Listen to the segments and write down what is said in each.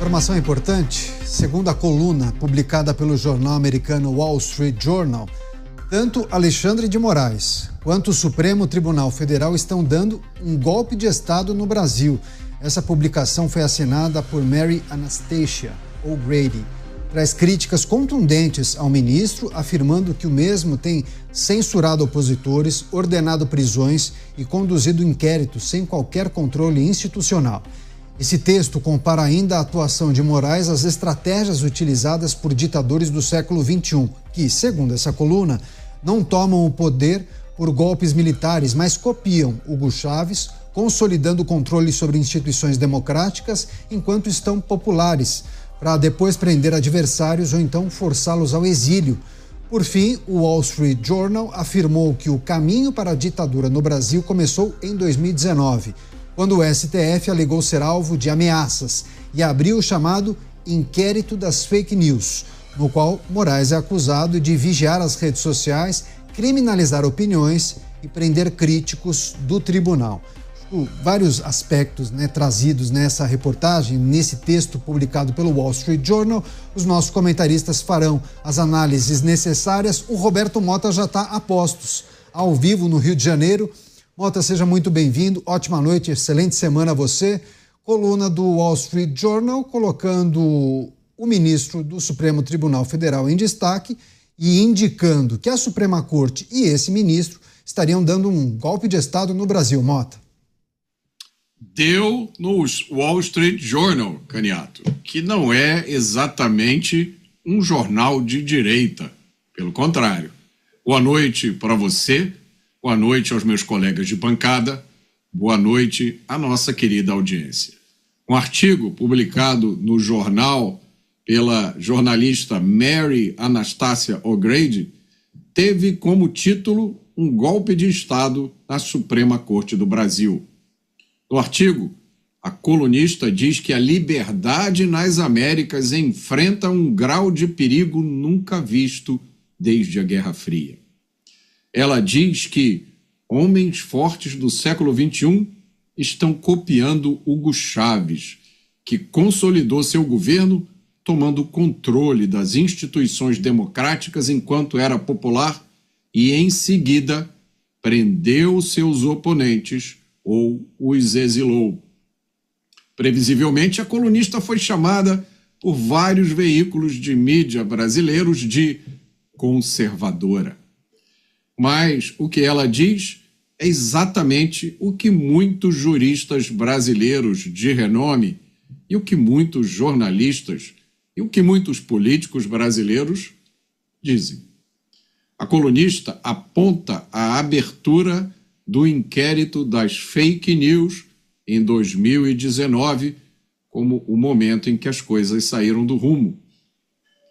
Informação importante, segundo a coluna publicada pelo jornal americano Wall Street Journal, tanto Alexandre de Moraes quanto o Supremo Tribunal Federal estão dando um golpe de Estado no Brasil. Essa publicação foi assinada por Mary Anastasia O'Grady. Traz críticas contundentes ao ministro, afirmando que o mesmo tem censurado opositores, ordenado prisões e conduzido inquéritos sem qualquer controle institucional. Esse texto compara ainda a atuação de Moraes às estratégias utilizadas por ditadores do século XXI, que, segundo essa coluna, não tomam o poder por golpes militares, mas copiam Hugo Chávez, consolidando o controle sobre instituições democráticas enquanto estão populares, para depois prender adversários ou então forçá-los ao exílio. Por fim, o Wall Street Journal afirmou que o caminho para a ditadura no Brasil começou em 2019, quando o STF alegou ser alvo de ameaças e abriu o chamado Inquérito das Fake News, no qual Moraes é acusado de vigiar as redes sociais, criminalizar opiniões e prender críticos do tribunal. Vários aspectos trazidos nessa reportagem, nesse texto publicado pelo Wall Street Journal. Os nossos comentaristas farão as análises necessárias. O Roberto Mota já está a postos, ao vivo no Rio de Janeiro. Mota, seja muito bem-vindo, ótima noite, excelente semana a você. Coluna do Wall Street Journal colocando o ministro do Supremo Tribunal Federal em destaque e indicando que a Suprema Corte e esse ministro estariam dando um golpe de Estado no Brasil. Mota. Deu no Wall Street Journal, Caniato, que não é exatamente um jornal de direita, pelo contrário. Boa noite para você. Boa noite aos meus colegas de bancada, boa noite à nossa querida audiência. Um artigo publicado no jornal pela jornalista Mary Anastasia O'Grady teve como título Um golpe de Estado na Suprema Corte do Brasil. No artigo, a colunista diz que a liberdade nas Américas enfrenta um grau de perigo nunca visto desde a Guerra Fria. Ela diz que homens fortes do século XXI estão copiando Hugo Chávez, que consolidou seu governo tomando controle das instituições democráticas enquanto era popular e, em seguida, prendeu seus oponentes ou os exilou. Previsivelmente, a colunista foi chamada por vários veículos de mídia brasileiros de conservadora. Mas o que ela diz é exatamente o que muitos juristas brasileiros de renome e o que muitos jornalistas e o que muitos políticos brasileiros dizem. A colunista aponta a abertura do inquérito das fake news em 2019 como o momento em que as coisas saíram do rumo.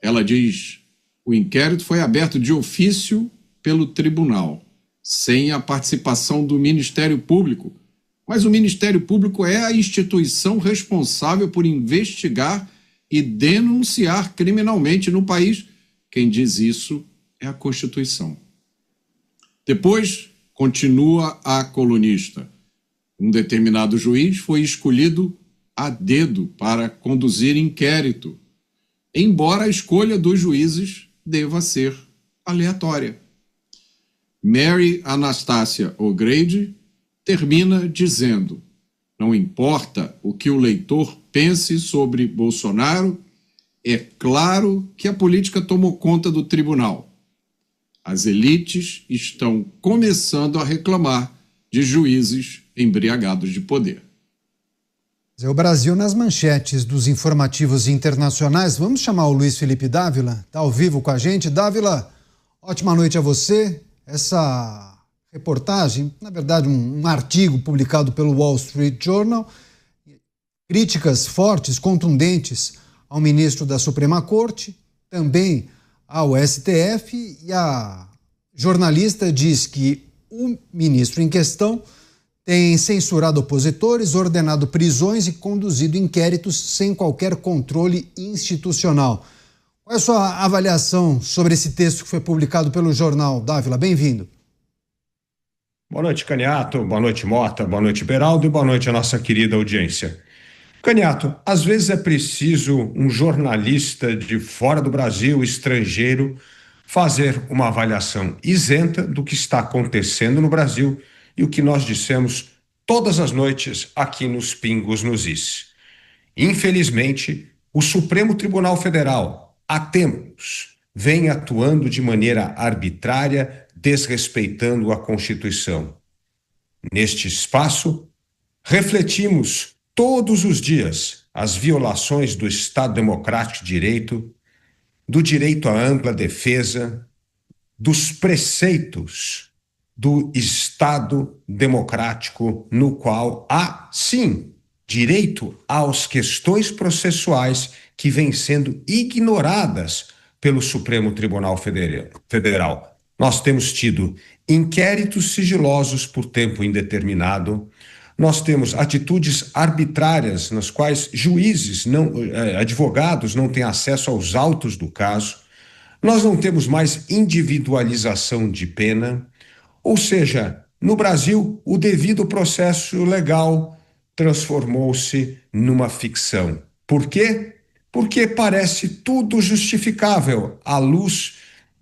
Ela diz: o inquérito foi aberto de ofício pelo tribunal, sem a participação do Ministério Público. Mas o Ministério Público é a instituição responsável por investigar e denunciar criminalmente no país. Quem diz isso é a Constituição. Depois, continua a colunista, um determinado juiz foi escolhido a dedo para conduzir inquérito, embora a escolha dos juízes deva ser aleatória. Mary Anastasia O'Grady termina dizendo: não importa o que o leitor pense sobre Bolsonaro, é claro que a política tomou conta do tribunal. As elites estão começando a reclamar de juízes embriagados de poder. O Brasil nas manchetes dos informativos internacionais. Vamos chamar o Luiz Felipe Dávila, está ao vivo com a gente. Dávila, ótima noite a você. Essa reportagem, na verdade um artigo publicado pelo Wall Street Journal, críticas fortes, contundentes ao ministro da Suprema Corte, também ao STF, e a jornalista diz que o ministro em questão tem censurado opositores, ordenado prisões e conduzido inquéritos sem qualquer controle institucional. Qual é a sua avaliação sobre esse texto que foi publicado pelo jornal, Dávila? Bem-vindo. Boa noite, Caniato. Boa noite, Mota. Boa noite, Beraldo. E boa noite à nossa querida audiência. Caniato, às vezes é preciso um jornalista de fora do Brasil, estrangeiro, fazer uma avaliação isenta do que está acontecendo no Brasil e o que nós dissemos todas as noites aqui nos Pingos nos Is. Infelizmente, o Supremo Tribunal Federal, há tempos, vem atuando de maneira arbitrária, desrespeitando a Constituição. Neste espaço, refletimos todos os dias as violações do Estado Democrático de Direito, do direito à ampla defesa, dos preceitos do Estado Democrático, no qual há, sim, direito às questões processuais que vêm sendo ignoradas pelo Supremo Tribunal Federal. Nós temos tido inquéritos sigilosos por tempo indeterminado, nós temos atitudes arbitrárias nas quais juízes, advogados não têm acesso aos autos do caso, nós não temos mais individualização de pena, ou seja, no Brasil, o devido processo legal transformou-se numa ficção. Por quê? Porque parece tudo justificável à luz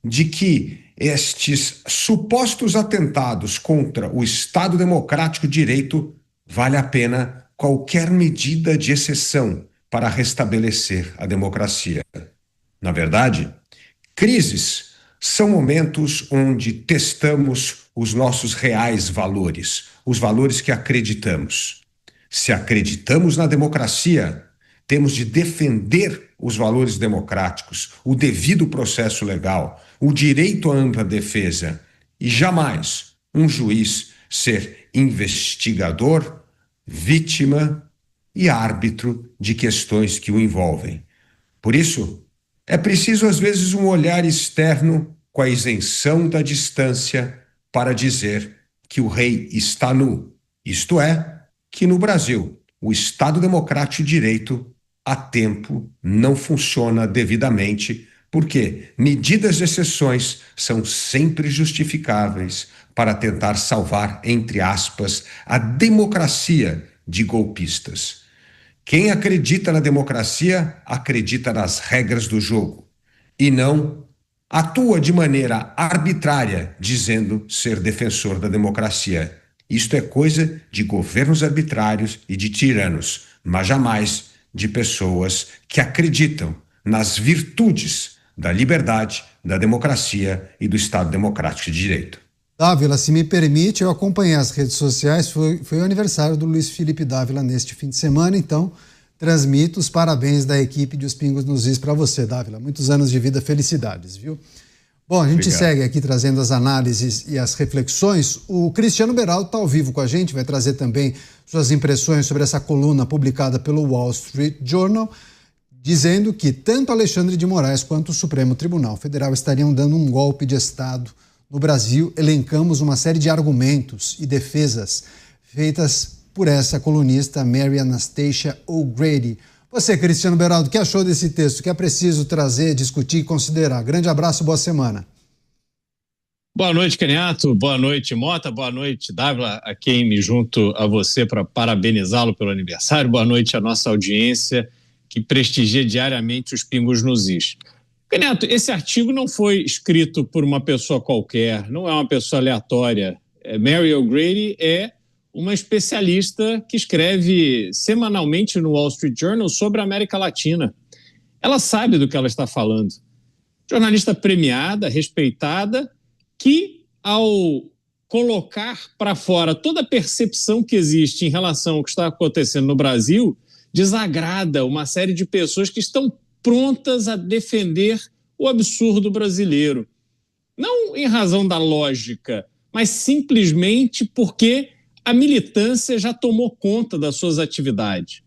de que estes supostos atentados contra o Estado Democrático de Direito vale a pena qualquer medida de exceção para restabelecer a democracia. Na verdade, crises são momentos onde testamos os nossos reais valores, os valores que acreditamos. Se acreditamos na democracia, temos de defender os valores democráticos, o devido processo legal, o direito à ampla defesa e jamais um juiz ser investigador, vítima e árbitro de questões que o envolvem. Por isso, é preciso às vezes um olhar externo com a isenção da distância para dizer que o rei está nu, isto é, que no Brasil o Estado Democrático de Direito há tempo não funciona devidamente, porque medidas de exceções são sempre justificáveis para tentar salvar, entre aspas, a democracia de golpistas. Quem acredita na democracia, acredita nas regras do jogo e não atua de maneira arbitrária, dizendo ser defensor da democracia. Isto é coisa de governos arbitrários e de tiranos, mas jamais de pessoas que acreditam nas virtudes da liberdade, da democracia e do Estado Democrático de Direito. Dávila, se me permite, eu acompanhei as redes sociais, foi o aniversário do Luiz Felipe Dávila neste fim de semana, então transmito os parabéns da equipe de Os Pingos nos Is para você, Dávila. Muitos anos de vida, felicidades, viu? Bom, a gente segue aqui trazendo as análises e as reflexões. O Cristiano Beraldo está ao vivo com a gente, vai trazer também suas impressões sobre essa coluna publicada pelo Wall Street Journal, dizendo que tanto Alexandre de Moraes quanto o Supremo Tribunal Federal estariam dando um golpe de Estado no Brasil. Elencamos uma série de argumentos e defesas feitas por essa colunista Mary Anastasia O'Grady. Você, Cristiano Beraldo, o que achou desse texto? Que é preciso trazer, discutir e considerar? Grande abraço, boa semana. Boa noite, Caniato. Boa noite, Mota. Boa noite, Dávila, a quem me junto a você para parabenizá-lo pelo aniversário. Boa noite à nossa audiência que prestigia diariamente Os Pingos nos Is. Caniato, esse artigo não foi escrito por uma pessoa qualquer, não é uma pessoa aleatória. Mary O'Grady é uma especialista que escreve semanalmente no Wall Street Journal sobre a América Latina. Ela sabe do que ela está falando. Jornalista premiada, respeitada, que ao colocar para fora toda a percepção que existe em relação ao que está acontecendo no Brasil, desagrada uma série de pessoas que estão prontas a defender o absurdo brasileiro. Não em razão da lógica, mas simplesmente porque a militância já tomou conta das suas atividades.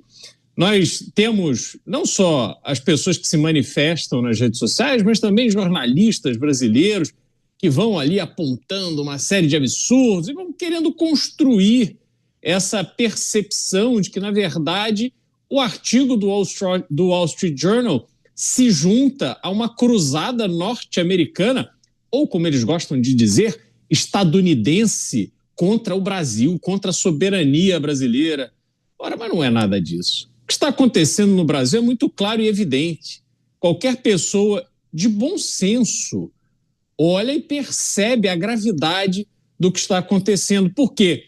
Nós temos não só as pessoas que se manifestam nas redes sociais, mas também jornalistas brasileiros que vão ali apontando uma série de absurdos e vão querendo construir essa percepção de que, na verdade, o artigo do Wall Street Journal se junta a uma cruzada norte-americana, ou, como eles gostam de dizer, estadunidense, contra o Brasil, contra a soberania brasileira. Ora, mas não é nada disso. que está acontecendo no Brasil é muito claro e evidente. Qualquer pessoa de bom senso olha e percebe a gravidade do que está acontecendo. Por quê?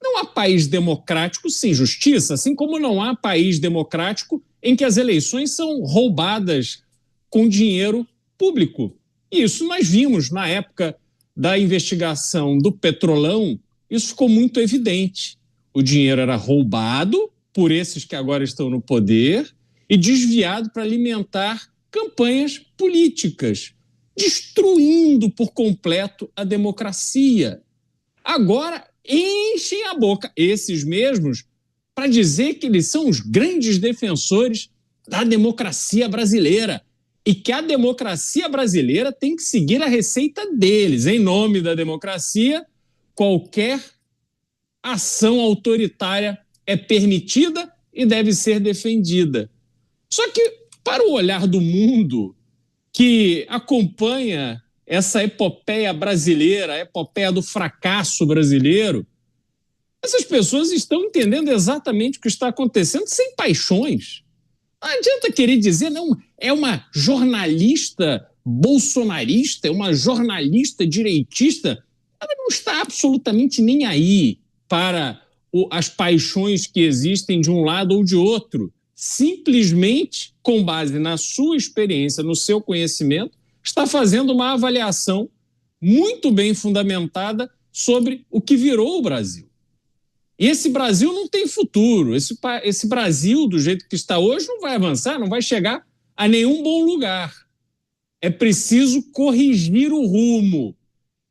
Não há país democrático sem justiça, assim como não há país democrático em que as eleições são roubadas com dinheiro público. E isso nós vimos na época da investigação do Petrolão, isso ficou muito evidente. O dinheiro era roubado por esses que agora estão no poder e desviado para alimentar campanhas políticas, destruindo por completo a democracia. Agora enchem a boca, esses mesmos, para dizer que eles são os grandes defensores da democracia brasileira e que a democracia brasileira tem que seguir a receita deles. Em nome da democracia, qualquer ação autoritária é permitida e deve ser defendida. Só que, para o olhar do mundo que acompanha essa epopeia brasileira, a epopeia do fracasso brasileiro, essas pessoas estão entendendo exatamente o que está acontecendo sem paixões. Não adianta querer dizer, não, é uma jornalista bolsonarista, é uma jornalista direitista. Ela não está absolutamente nem aí para as paixões que existem de um lado ou de outro. Simplesmente, com base na sua experiência, no seu conhecimento, está fazendo uma avaliação muito bem fundamentada sobre o que virou o Brasil. E esse Brasil não tem futuro. Esse Brasil, do jeito que está hoje, não vai avançar, não vai chegar a nenhum bom lugar. É preciso corrigir o rumo.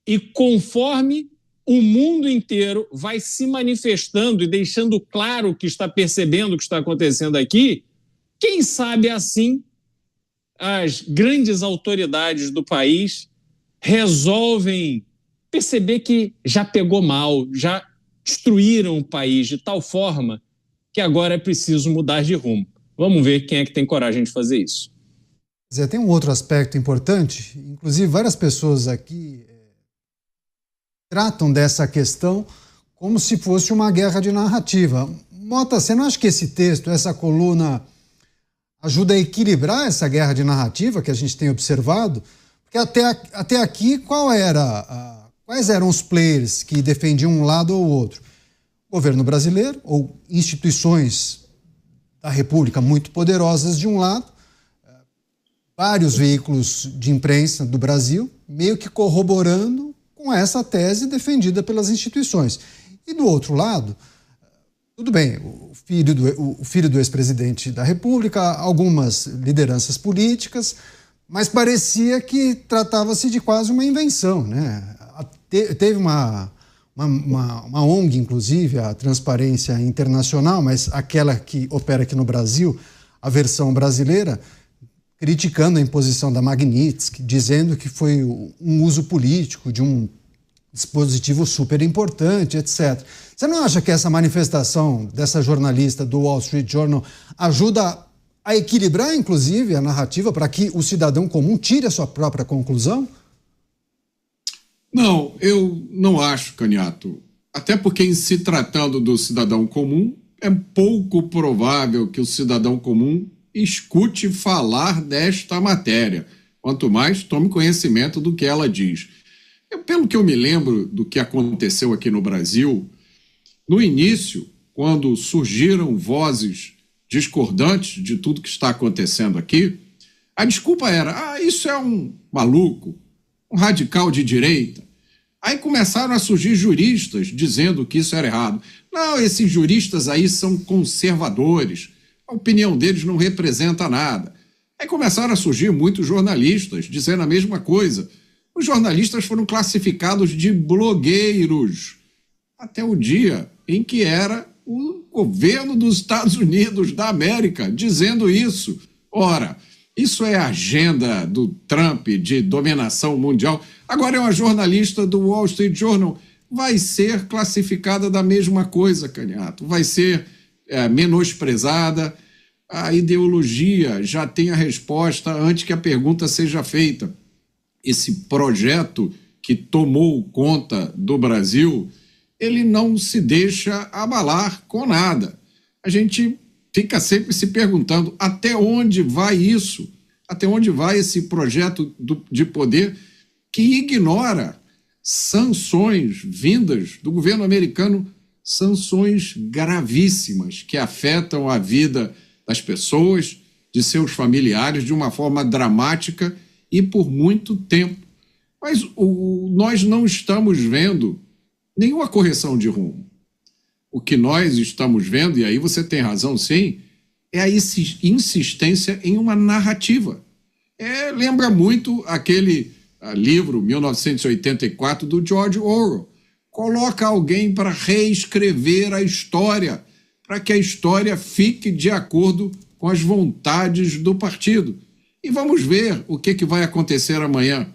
E conforme o mundo inteiro vai se manifestando e deixando claro que está percebendo o que está acontecendo aqui, quem sabe assim as grandes autoridades do país resolvem perceber que já pegou mal, já destruíram o país de tal forma que agora é preciso mudar de rumo. Vamos ver quem é que tem coragem de fazer isso. Zé, tem um outro aspecto importante, inclusive várias pessoas aqui tratam dessa questão como se fosse uma guerra de narrativa. Mota, você não acha que esse texto, essa coluna, ajuda a equilibrar essa guerra de narrativa que a gente tem observado? Porque até aqui, quais eram os players que defendiam um lado ou outro? O governo brasileiro, ou instituições da República muito poderosas de um lado, vários veículos de imprensa do Brasil, meio que corroborando com essa tese defendida pelas instituições. E do outro lado, tudo bem, o filho do ex-presidente da República, algumas lideranças políticas, mas parecia que tratava-se de quase uma invenção, né? Teve uma ONG, inclusive, a Transparência Internacional, mas aquela que opera aqui no Brasil, a versão brasileira, criticando a imposição da Magnitsky, dizendo que foi um uso político de um dispositivo super importante, etc. Você não acha que essa manifestação dessa jornalista do Wall Street Journal ajuda a equilibrar, inclusive, a narrativa para que o cidadão comum tire a sua própria conclusão? Não, eu não acho, Caniato. Até porque, em se tratando do cidadão comum, é pouco provável que o cidadão comum escute falar desta matéria, quanto mais tome conhecimento do que ela diz. Pelo que eu me lembro do que aconteceu aqui no Brasil, no início, quando surgiram vozes discordantes de tudo que está acontecendo aqui, a desculpa era, isso é um maluco, um radical de direita. Aí começaram a surgir juristas dizendo que isso era errado. Não, esses juristas aí são conservadores, a opinião deles não representa nada. Aí começaram a surgir muitos jornalistas dizendo a mesma coisa. Os jornalistas foram classificados de blogueiros, até o dia em que era o governo dos Estados Unidos da América dizendo isso. Ora, isso é a agenda do Trump de dominação mundial. Agora é uma jornalista do Wall Street Journal. Vai ser classificada da mesma coisa, Caniato. Vai ser menosprezada. A ideologia já tem a resposta antes que a pergunta seja feita. Esse projeto que tomou conta do Brasil, ele não se deixa abalar com nada. A gente fica sempre se perguntando até onde vai isso, até onde vai esse projeto de poder que ignora sanções vindas do governo americano, sanções gravíssimas que afetam a vida das pessoas, de seus familiares, de uma forma dramática e por muito tempo. Mas nós não estamos vendo nenhuma correção de rumo. O que nós estamos vendo, e aí você tem razão sim, é a insistência em uma narrativa. Lembra muito aquele livro 1984 do George Orwell. Coloca alguém para reescrever a história, para que a história fique de acordo com as vontades do partido. E vamos ver o que vai acontecer amanhã.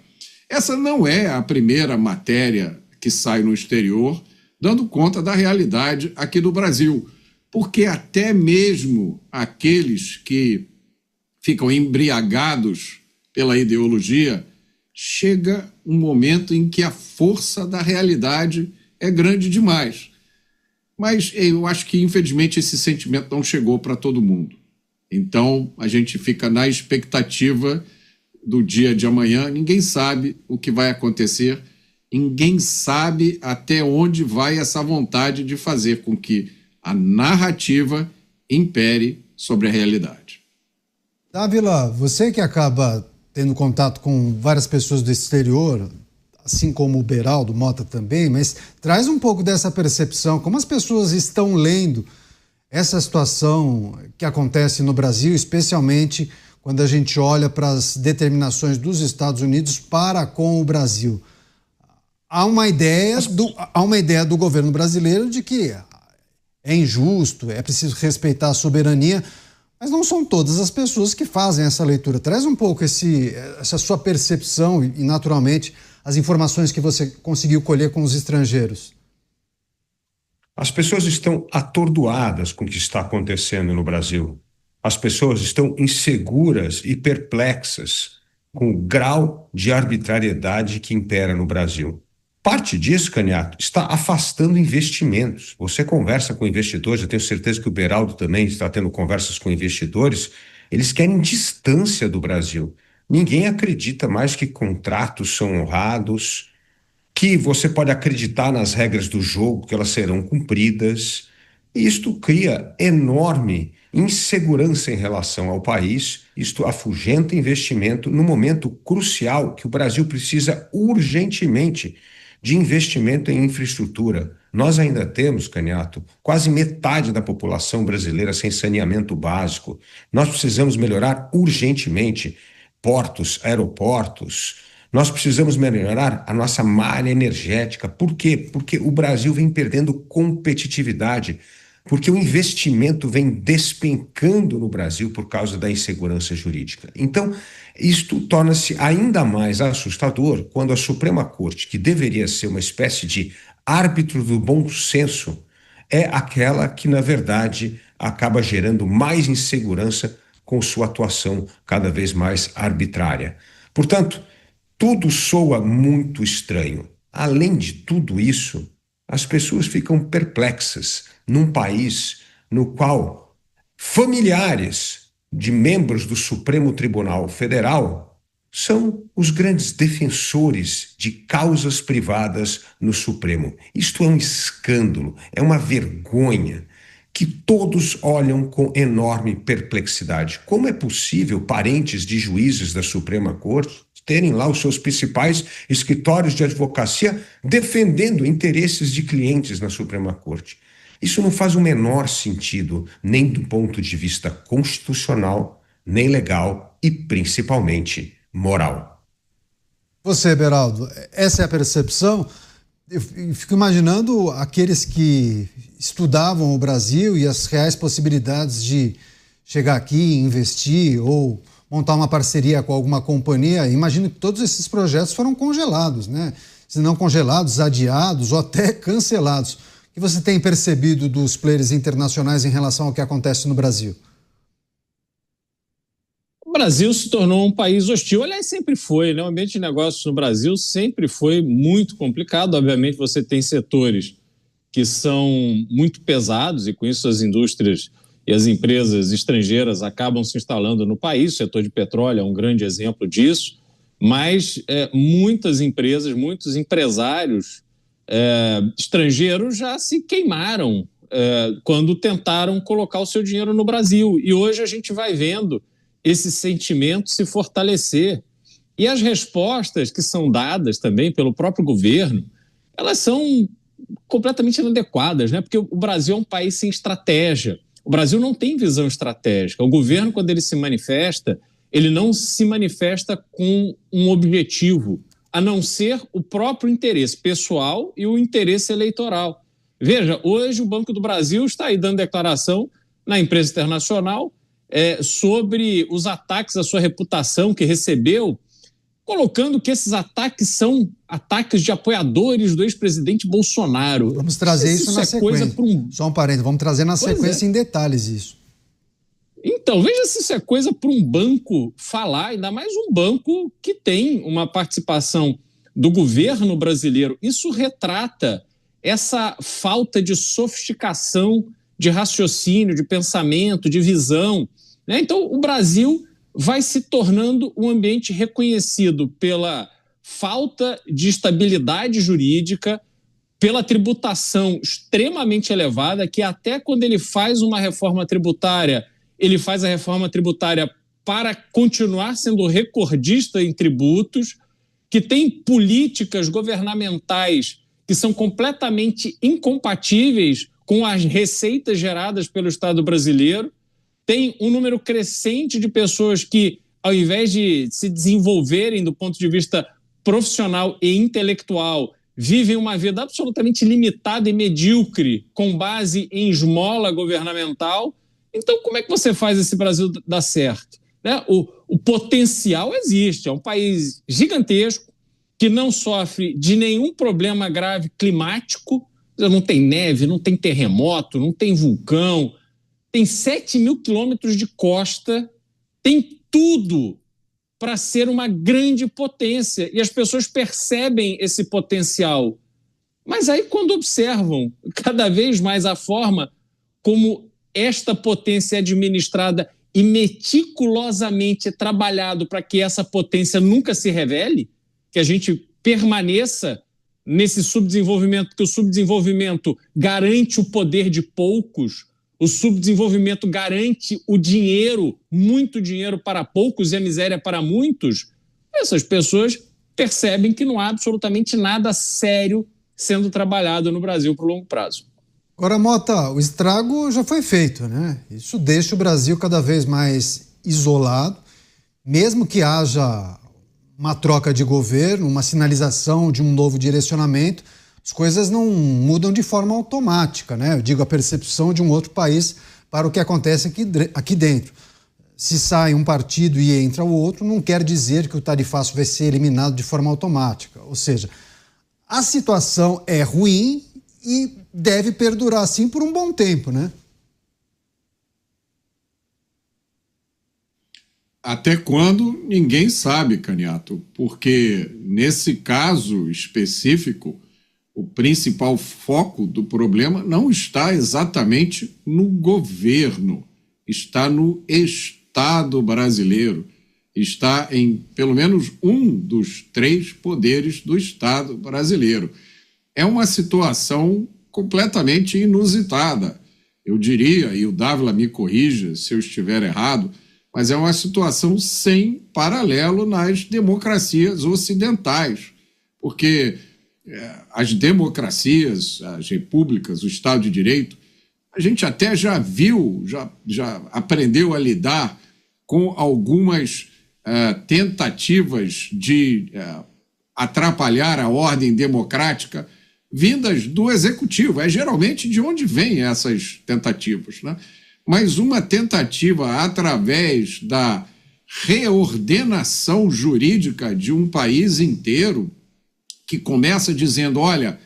Essa não é a primeira matéria que sai no exterior, dando conta da realidade aqui do Brasil, porque até mesmo aqueles que ficam embriagados pela ideologia, chega um momento em que a força da realidade é grande demais. Mas eu acho que, infelizmente, esse sentimento não chegou para todo mundo. Então, a gente fica na expectativa do dia de amanhã. Ninguém sabe o que vai acontecer, ninguém sabe até onde vai essa vontade de fazer com que a narrativa impere sobre a realidade. Dávila, você que acaba tendo contato com várias pessoas do exterior, assim como o Beraldo, Mota também, mas traz um pouco dessa percepção, como as pessoas estão lendo essa situação que acontece no Brasil, especialmente quando a gente olha para as determinações dos Estados Unidos para com o Brasil. Há uma ideia do governo brasileiro de que é injusto, é preciso respeitar a soberania, mas não são todas as pessoas que fazem essa leitura. Traz um pouco essa sua percepção e, naturalmente, as informações que você conseguiu colher com os estrangeiros. As pessoas estão atordoadas com o que está acontecendo no Brasil. As pessoas estão inseguras e perplexas com o grau de arbitrariedade que impera no Brasil. Parte disso, Caniato, está afastando investimentos. Você conversa com investidores, eu tenho certeza que o Beraldo também está tendo conversas com investidores, eles querem distância do Brasil. Ninguém acredita mais que contratos são honrados, que você pode acreditar nas regras do jogo, que elas serão cumpridas. E isto cria enorme insegurança em relação ao país, isto afugenta investimento no momento crucial que o Brasil precisa urgentemente de investimento em infraestrutura. Nós ainda temos, Caniato, quase metade da população brasileira sem saneamento básico. Nós precisamos melhorar urgentemente portos, aeroportos. Nós precisamos melhorar a nossa malha energética. Por quê? Porque o Brasil vem perdendo competitividade, porque o investimento vem despencando no Brasil por causa da insegurança jurídica. Então, isto torna-se ainda mais assustador quando a Suprema Corte, que deveria ser uma espécie de árbitro do bom senso, é aquela que, na verdade, acaba gerando mais insegurança com sua atuação cada vez mais arbitrária. Portanto, tudo soa muito estranho. Além de tudo isso, as pessoas ficam perplexas num país no qual familiares de membros do Supremo Tribunal Federal são os grandes defensores de causas privadas no Supremo. Isto é um escândalo, é uma vergonha que todos olham com enorme perplexidade. Como é possível parentes de juízes da Suprema Corte terem lá os seus principais escritórios de advocacia defendendo interesses de clientes na Suprema Corte? Isso não faz o menor sentido, nem do ponto de vista constitucional, nem legal e, principalmente, moral. Você, Beraldo, essa é a percepção? Eu fico imaginando aqueles que estudavam o Brasil e as reais possibilidades de chegar aqui, investir ou montar uma parceria com alguma companhia. Imagino que todos esses projetos foram congelados, né? Se não congelados, adiados ou até cancelados. O que você tem percebido dos players internacionais em relação ao que acontece no Brasil? O Brasil se tornou um país hostil. Aliás, sempre foi, né? O ambiente de negócios no Brasil sempre foi muito complicado. Obviamente, você tem setores que são muito pesados e, com isso, as indústrias e as empresas estrangeiras acabam se instalando no país. O setor de petróleo é um grande exemplo disso, mas muitas empresas, muitos empresários estrangeiros já se queimaram quando tentaram colocar o seu dinheiro no Brasil. E hoje a gente vai vendo esse sentimento se fortalecer. E as respostas que são dadas também pelo próprio governo, elas são completamente inadequadas, né? Porque o Brasil é um país sem estratégia. O Brasil não tem visão estratégica. O governo, quando ele se manifesta, ele não se manifesta com um objetivo, a não ser o próprio interesse pessoal e o interesse eleitoral. Veja, hoje o Banco do Brasil está aí dando declaração na imprensa internacional sobre os ataques à sua reputação que recebeu, colocando que esses ataques são ataques de apoiadores do ex-presidente Bolsonaro. Vamos trazer isso na sequência. Só um parênteses, vamos trazer na sequência em detalhes isso. Então, veja se isso é coisa para um banco falar, ainda mais um banco que tem uma participação do governo brasileiro. Isso retrata essa falta de sofisticação, de raciocínio, de pensamento, de visão, né? Então, o Brasil vai se tornando um ambiente reconhecido pela falta de estabilidade jurídica, pela tributação extremamente elevada, que até quando ele faz uma reforma tributária, ele faz a reforma tributária para continuar sendo recordista em tributos, que tem políticas governamentais que são completamente incompatíveis com as receitas geradas pelo Estado brasileiro. Tem um número crescente de pessoas que, ao invés de se desenvolverem do ponto de vista profissional e intelectual, vivem uma vida absolutamente limitada e medíocre, com base em esmola governamental. Então, como é que você faz esse Brasil dar certo? Né? O potencial existe, é um país gigantesco, que não sofre de nenhum problema grave climático, não tem neve, não tem terremoto, não tem vulcão, tem 7 mil quilômetros de costa, tem tudo para ser uma grande potência. E as pessoas percebem esse potencial. Mas aí, quando observam cada vez mais a forma como esta potência é administrada e meticulosamente trabalhado para que essa potência nunca se revele, que a gente permaneça nesse subdesenvolvimento, que o subdesenvolvimento garante o poder de poucos, o subdesenvolvimento garante o dinheiro, muito dinheiro para poucos e a miséria para muitos, essas pessoas percebem que não há absolutamente nada sério sendo trabalhado no Brasil por longo prazo. Agora, Mota, o estrago já foi feito, né? Isso deixa o Brasil cada vez mais isolado, mesmo que haja uma troca de governo, uma sinalização de um novo direcionamento, as coisas não mudam de forma automática, né? Eu digo, a percepção de um outro país para o que acontece aqui dentro. Se sai um partido e entra o outro, não quer dizer que o tarifaço vai ser eliminado de forma automática. Ou seja, a situação é ruim e deve perdurar assim por um bom tempo, né? Até quando, ninguém sabe, Caniato, porque nesse caso específico, o principal foco do problema não está exatamente no governo, está no Estado brasileiro, está em pelo menos um dos 3 poderes do Estado brasileiro. É uma situação completamente inusitada. Eu diria, e o Dávila me corrija se eu estiver errado, mas é uma situação sem paralelo nas democracias ocidentais, porque as democracias, as repúblicas, o Estado de Direito, a gente até já viu, já aprendeu a lidar com algumas tentativas de atrapalhar a ordem democrática vindas do executivo. É geralmente de onde vêm essas tentativas, né? Mas uma tentativa através da reordenação jurídica de um país inteiro, que começa dizendo, olha,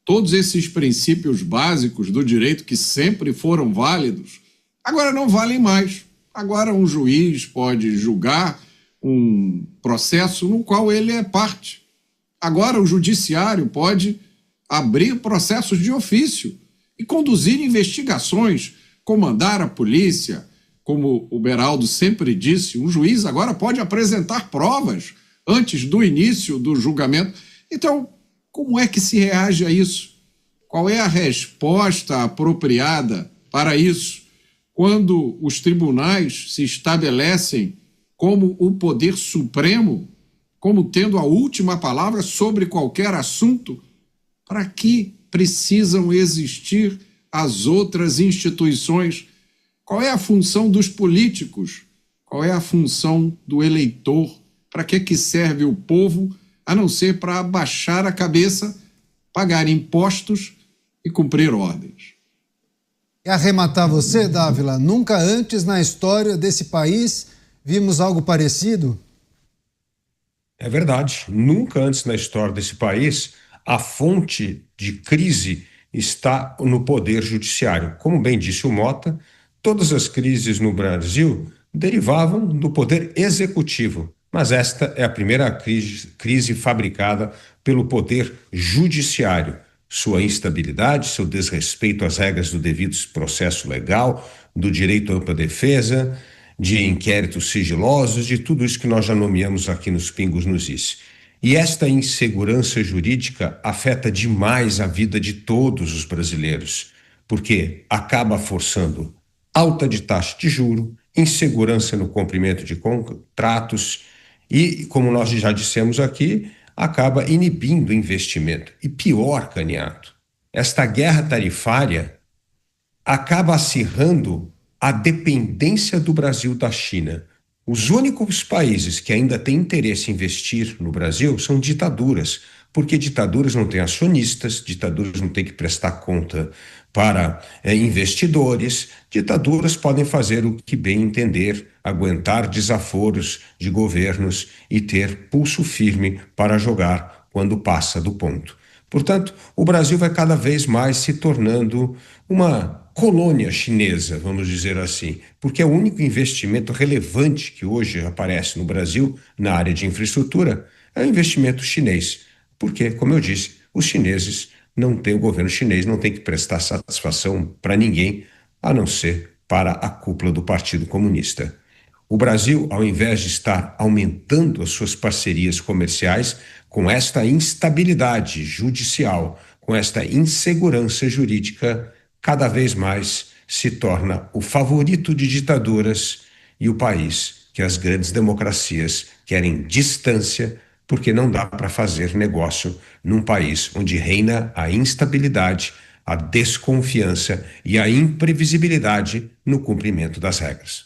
todos esses princípios básicos do direito que sempre foram válidos, agora não valem mais. Agora um juiz pode julgar um processo no qual ele é parte. Agora o judiciário pode abrir processos de ofício e conduzir investigações comandar a polícia. Como o Beraldo sempre disse, um juiz agora pode apresentar provas antes do início do julgamento. Então, como é que se reage a isso? Qual é a resposta apropriada para isso? Quando os tribunais se estabelecem como o poder supremo, como tendo a última palavra sobre qualquer assunto, para que precisam existir as outras instituições? Qual é a função dos políticos? Qual é a função do eleitor? Para que serve o povo, a não ser para abaixar a cabeça, pagar impostos e cumprir ordens? E arrematar você, Dávila, nunca antes na história desse país vimos algo parecido? É verdade, nunca antes na história desse país a fonte de crise está no poder judiciário. Como bem disse o Mota, todas as crises no Brasil derivavam do poder executivo, mas esta é a primeira crise fabricada pelo poder judiciário. Sua instabilidade, seu desrespeito às regras do devido processo legal, do direito à ampla defesa, de inquéritos sigilosos, de tudo isso que nós já nomeamos aqui nos Pingos nos Is. E esta insegurança jurídica afeta demais a vida de todos os brasileiros, porque acaba forçando alta de taxa de juro, insegurança no cumprimento de contratos e, como nós já dissemos aqui, acaba inibindo o investimento. E pior, Caniato, esta guerra tarifária acaba acirrando a dependência do Brasil da China. Os únicos países que ainda têm interesse em investir no Brasil são ditaduras, porque ditaduras não têm acionistas, ditaduras não têm que prestar conta para investidores, ditaduras podem fazer o que bem entender, aguentar desaforos de governos e ter pulso firme para jogar quando passa do ponto. Portanto, o Brasil vai cada vez mais se tornando uma colônia chinesa, vamos dizer assim, porque é o único investimento relevante que hoje aparece no Brasil na área de infraestrutura é o investimento chinês. Porque, como eu disse, os chineses não têm, o governo chinês não tem que prestar satisfação para ninguém, a não ser para a cúpula do Partido Comunista. O Brasil, ao invés de estar aumentando as suas parcerias comerciais, com esta instabilidade judicial, com esta insegurança jurídica, cada vez mais se torna o favorito de ditaduras e o país que as grandes democracias querem distância, porque não dá para fazer negócio num país onde reina a instabilidade, a desconfiança e a imprevisibilidade no cumprimento das regras.